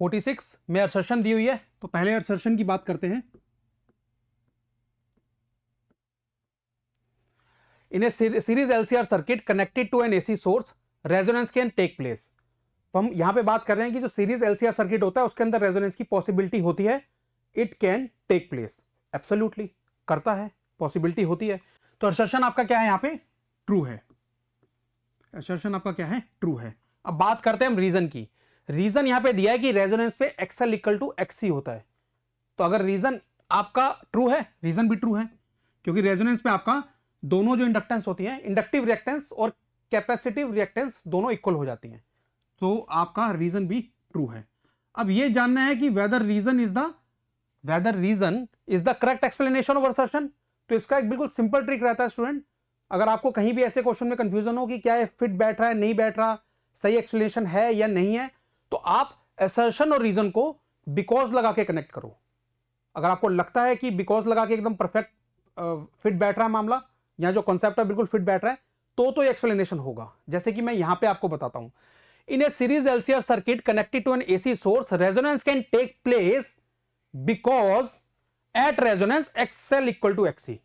46 में असर्शन दी हुई है, तो पहले असर्शन की बात करते हैं। In a series LCR circuit connected to an AC source resonance can take place. तो हम यहां पे बात कर रहे हैं कि जो सीरीज एलसीआर सर्किट होता है उसके अंदर रेजोनेंस की पॉसिबिलिटी होती है। It can take place, absolutely करता है, पॉसिबिलिटी होती है। तो असर्शन आपका क्या है यहां पे? ट्रू है। असर्शन आपका क्या है? ट्रू है। अब बात करते हैं हम रीजन की। रीजन यहां पे दिया है कि रेजोनेंस पे एक्सएल इक्वल टू एक्ससी होता है। तो अगर रीजन आपका ट्रू है, रीजन भी ट्रू है, क्योंकि रेजोनेंस पे आपका दोनों जो इंडक्टेंस होती है, इंडक्टिव रिएक्टेंस और कैपेसिटिव रिएक्टेंस दोनों इक्वल हो जाती हैं, तो आपका रीजन भी ट्रू है। अब ये जानना है कि whether reason is the correct explanation of assertion. तो इसका एक बिल्कुल सिंपल ट्रिक रहता है स्टूडेंट। अगर आपको कहीं भी ऐसे क्वेश्चन में कंफ्यूजन हो कि क्या ये फिट बैठ रहा है, नहीं बैठ रहा, सही एक्सप्लेनेशन है या नहीं है, तो आप असर्शन और रीजन को बिकॉज लगा के कनेक्ट करो। अगर आपको लगता है कि बिकॉज लगा के एकदम परफेक्ट फिट बैठ रहा है मामला, या जो कॉन्सेप्ट है बिल्कुल फिट बैठ रहा है, तो ये एक्सप्लेनेशन होगा। जैसे कि मैं यहां पे आपको बताता हूं, in a series LCR circuit connected to an AC source resonance can take place because at resonance XL equal to XC.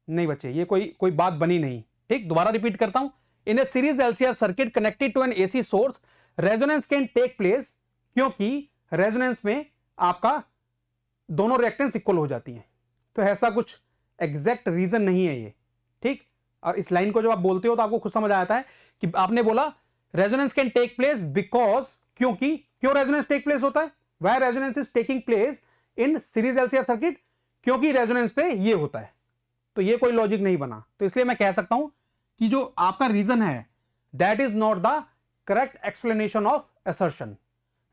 नहीं बच्चे, ये कोई बात बनी नहीं। ठीक, दोबारा रिपीट करता हूं। In a series LCR circuit connected to an AC source resonance can take place, क्योंकि रेजोनेंस में आपका दोनों रिएक्टेंस इक्वल हो जाती हैं। तो ऐसा कुछ एग्जैक्ट रीजन नहीं है ये। ठीक, और इस लाइन को जब आप बोलते हो तो आपको खुद समझ आता है कि आपने बोला resonance can take place because, क्योंकि, क्यों रेजोनेंस टेक प्लेस होता है, why resonance is taking place in series LCR circuit, क्योंकि रेजोनेंस पे ये होता है। तो ये कोई लॉजिक नहीं बना। तो इसलिए मैं कह सकता हूं कि जो आपका रीजन है that is not the correct explanation of assertion.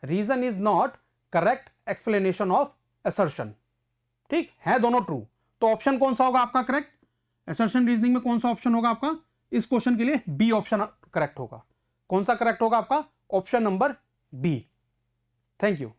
Reason is not correct explanation of assertion. ठीक है, दोनों ट्रू। तो ऑप्शन कौन सा होगा आपका करेक्ट? असर्शन रीजनिंग में कौन सा ऑप्शन होगा आपका? इस क्वेश्चन के लिए बी ऑप्शन करेक्ट होगा। कौन सा करेक्ट होगा आपका? Option number B. Thank you.